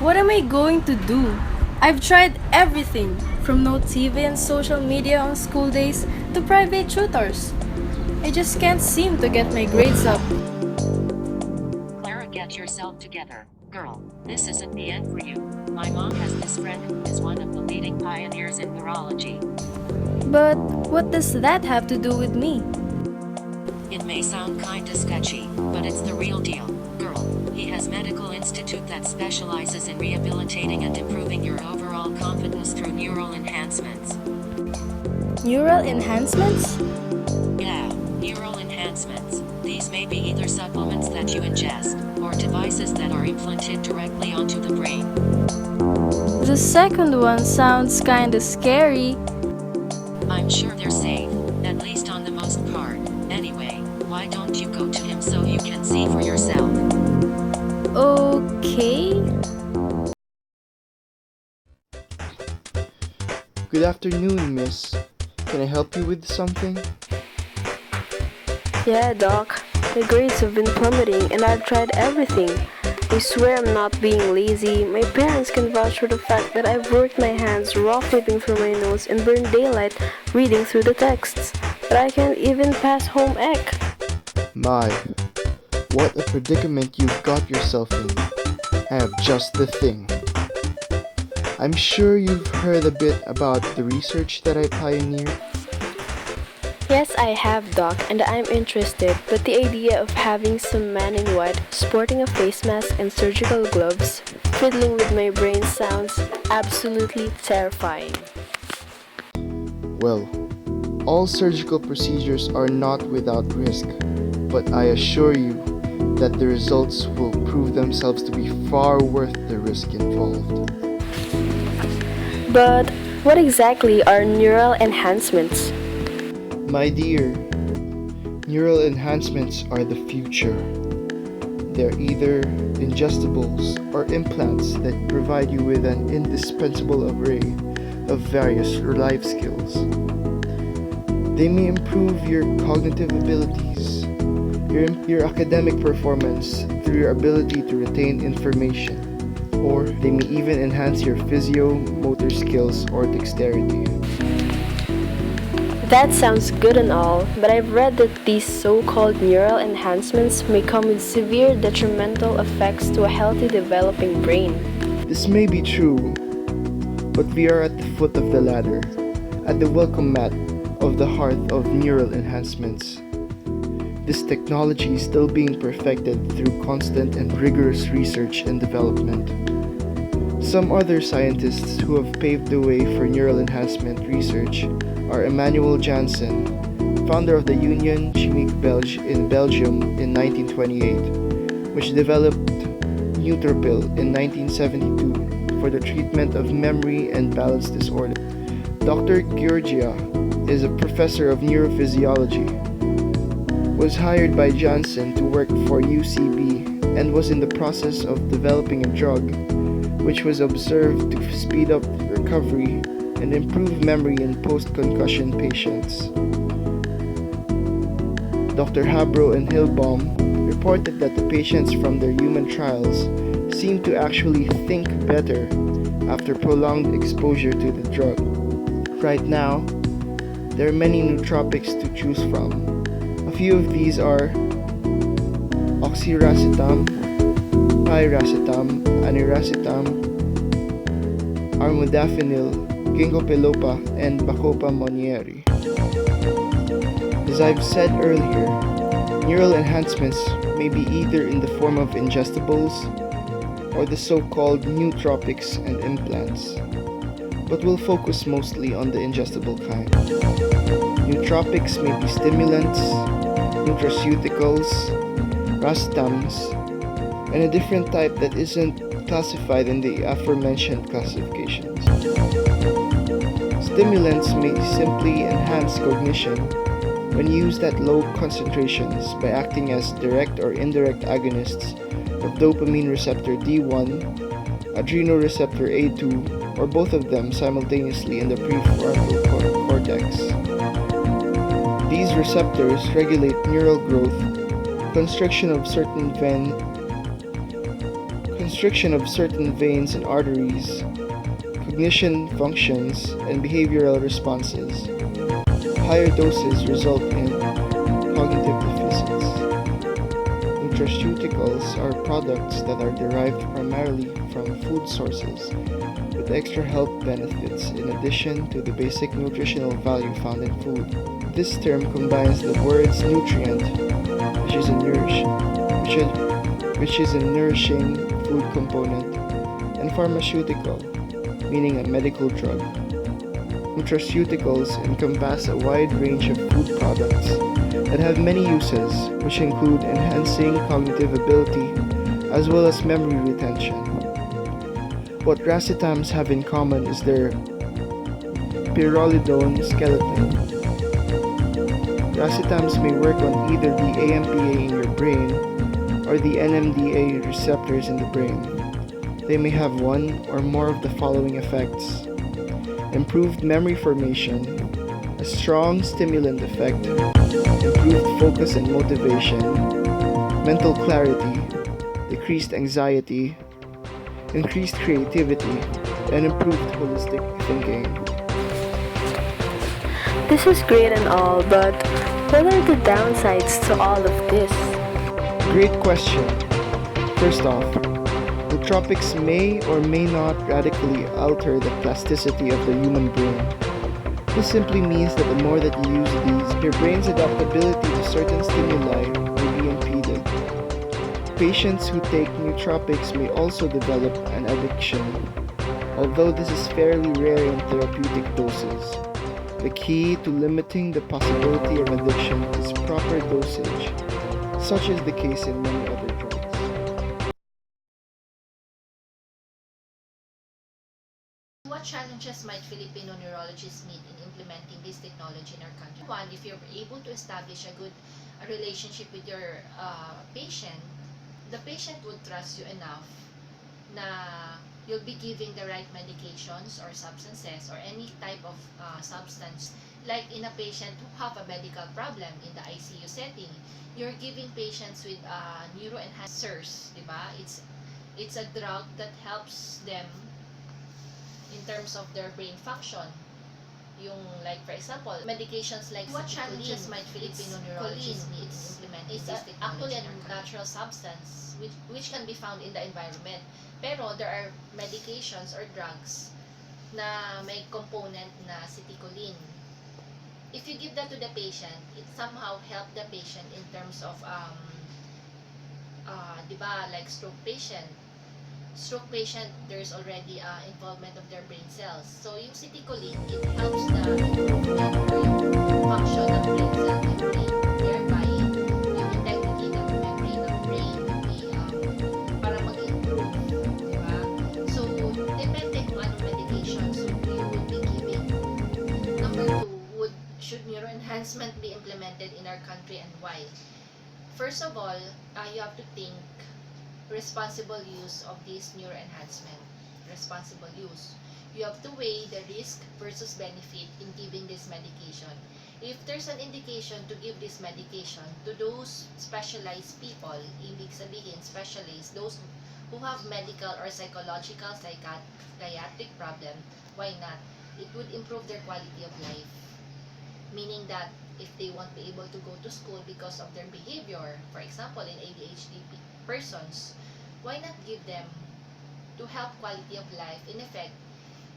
What am I going to do? I've tried everything, from no TV and social media on school days to private tutors. I just can't seem to get my grades up. Clara, get yourself together. Girl, this isn't the end for you. My mom has this friend who is one of the leading pioneers in neurology. But what does that have to do with me? It may sound kinda sketchy, but it's the real deal. Girl, he has medical institute that specializes in rehabilitating and improving your overall confidence through neural enhancements. Neural enhancements? Yeah, neural enhancements. These may be either supplements that you ingest, or devices that are implanted directly onto the brain. The second one sounds kinda scary. I'm sure they're safe, at least on the most part. Anyway, why don't you go to him so you can see for yourself? Okay. Good afternoon, miss. Can I help you with something? Yeah, Doc. My grades have been plummeting and I've tried everything. I swear I'm not being lazy. My parents can vouch for the fact that I've worked my hands raw flipping through my notes and burned daylight reading through the texts. But I can't even pass home ec. My, what a predicament you've got yourself in. I have just the thing. I'm sure you've heard a bit about the research that I pioneered. Yes, I have, Doc, and I'm interested, but the idea of having some man in white, sporting a face mask and surgical gloves, fiddling with my brain sounds absolutely terrifying. Well, all surgical procedures are not without risk, but I assure you that the results will prove themselves to be far worth the risk involved. But what exactly are neural enhancements? My dear, neural enhancements are the future. They're either ingestibles or implants that provide you with an indispensable array of various life skills. They may improve your cognitive abilities, your academic performance through your ability to retain information, or they may even enhance your physio-motor skills or dexterity. That sounds good and all, but I've read that these so-called neural enhancements may come with severe detrimental effects to a healthy developing brain. This may be true, but we are at the foot of the ladder, at the welcome mat of the hearth of neural enhancements. This technology is still being perfected through constant and rigorous research and development. Some other scientists who have paved the way for neural enhancement research are Emmanuel Janssen, founder of the Union Chimique Belge in Belgium in 1928, which developed Neutropil in 1972 for the treatment of memory and balance disorder. Dr. Georgia is a professor of neurophysiology, was hired by Janssen to work for UCB, and was in the process of developing a drug which was observed to speed up recovery and improve memory in post-concussion patients. Dr. Habro and Hillbaum reported that the patients from their human trials seemed to actually think better after prolonged exposure to the drug. Right now, there are many nootropics to choose from. A few of these are oxiracetam, pyracetam, aniracetam, armodafinil, ginkgo biloba, and bacopa monnieri. As I've said earlier, neural enhancements may be either in the form of ingestibles or the so-called nootropics and implants, but we'll focus mostly on the ingestible kind. Nootropics may be stimulants, nutraceuticals, racetams, and a different type that isn't classified in the aforementioned classifications. Stimulants may simply enhance cognition when used at low concentrations by acting as direct or indirect agonists of dopamine receptor D1, adrenoreceptor A2, or both of them simultaneously in the prefrontal cortex. These receptors regulate neural growth, constriction of certain constriction of certain veins and arteries, cognition functions, and behavioral responses. Higher doses result in cognitive deficits. Nutraceuticals are products that are derived primarily from food sources with extra health benefits in addition to the basic nutritional value found in food. This term combines the words nutrient, which is a nourishing food component, and pharmaceutical, meaning a medical drug. Nutraceuticals encompass a wide range of food products that have many uses, which include enhancing cognitive ability as well as memory retention. What racetams have in common is their pyrrolidone skeleton. Racetams may work on either the AMPA in your brain or the NMDA receptors in the brain. They may have one or more of the following effects: improved memory formation, a strong stimulant effect, improved focus and motivation, mental clarity, decreased anxiety, increased creativity, and improved holistic thinking. This is great and all, but what are the downsides to all of this? Great question. First off, nootropics may or may not radically alter the plasticity of the human brain. This simply means that the more that you use these, your brain's adaptability to certain stimuli may be impeded. Patients who take nootropics may also develop an addiction, although this is fairly rare in therapeutic doses. The key to limiting the possibility of addiction is proper dosage, such is the case in many other drugs. What challenges might Filipino neurologists meet in implementing this technology in our country? One, if you're able to establish a good relationship with your patient, the patient would trust you enough na you'll be giving the right medications or substances or any type of substance. Like in a patient who have a medical problem in the ICU setting, you're giving patients with neuroenhancers, diba? It's a drug that helps them in terms of their brain function. Yung like for example, medications like what challenges might Filipino neurologists need in implementing this technology? Actually a natural substance which can be found in the environment. Pero there are medications or drugs na may component na acetylcholine. If you give that to the patient, it somehow help the patient in terms of diba, like stroke patient, there's already involvement of their brain cells. So yung acetylcholine, it helps the improvement or yung function of brain cell memory. Thereby, yung integrity ng memory ng brain will be para mag-improve. Diba? So, depende kung anong medications you would be giving. Number two, should neuroenhancement be implemented in our country and why? First of all, you have to think responsible use of this neuroenhancement. Responsible use. You have to weigh the risk versus benefit in giving this medication. If there's an indication to give this medication to those specialized people, ibig sabihin specialists, those who have medical or psychological, psychiatric problem, why not? It would improve their quality of life. Meaning that if they won't be able to go to school because of their behavior, for example, in ADHD persons, why not give them to help quality of life? In effect,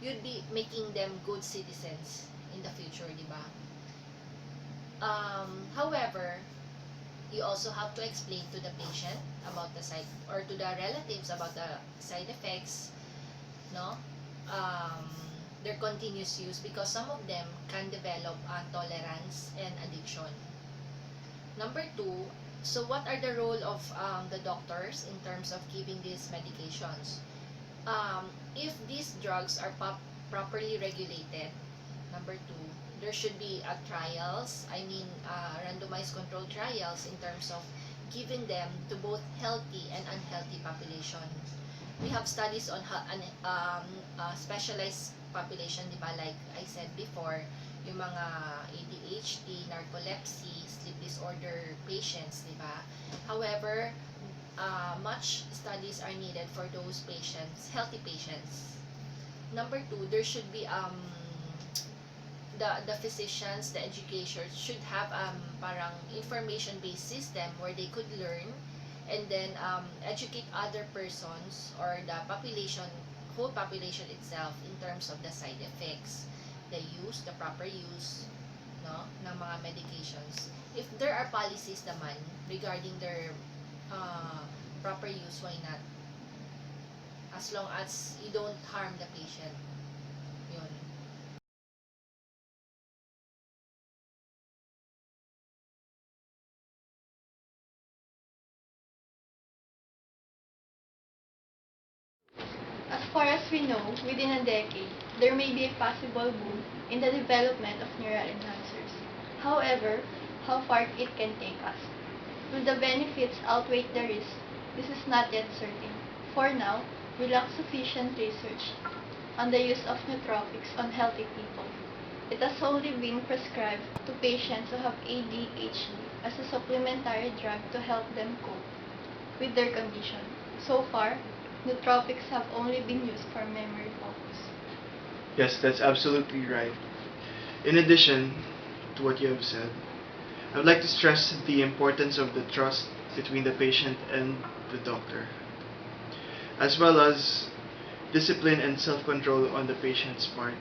you'd be making them good citizens in the future, di ba? However, you also have to explain to the patient about the side, or to the relatives about the side effects, no? Their continuous use, because some of them can develop tolerance and addiction. Number two, so what are the role of the doctors in terms of giving these medications? If these drugs are properly regulated, number two, there should be trials, randomized controlled trials in terms of giving them to both healthy and unhealthy population. We have studies on specialized population, di ba? Like I said before, yung mga ADHD, narcolepsy, sleep disorder patients, di ba? However, much studies are needed for those patients, healthy patients. Number two, there should be the physicians, the educators should have parang information based system where they could learn and then educate other persons or the population, whole population itself in terms of the side effects, the proper use, no, ng mga medications. If there are policies naman regarding their proper use, why not? As long as you don't harm the patient. Yun. As far as we know, within a decade, there may be a possible boom in the development of neural enhancers. However, how far it can take us. Will the benefits outweigh the risk? This is not yet certain. For now, we lack sufficient research on the use of nootropics on healthy people. It has only been prescribed to patients who have ADHD as a supplementary drug to help them cope with their condition. So far, nootropics have only been used for memory focus. Yes, that's absolutely right. In addition to what you have said, I would like to stress the importance of the trust between the patient and the doctor, as well as discipline and self-control on the patient's part,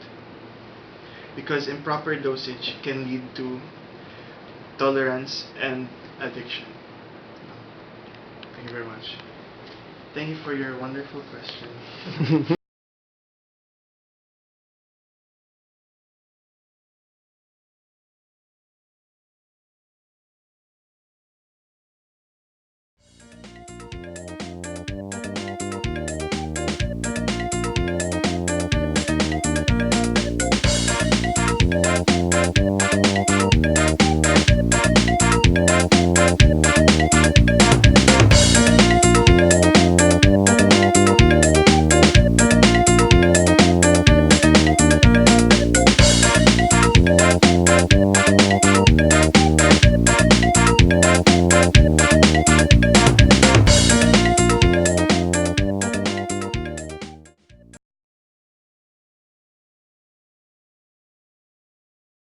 because improper dosage can lead to tolerance and addiction. Thank you very much. Thank you for your wonderful question.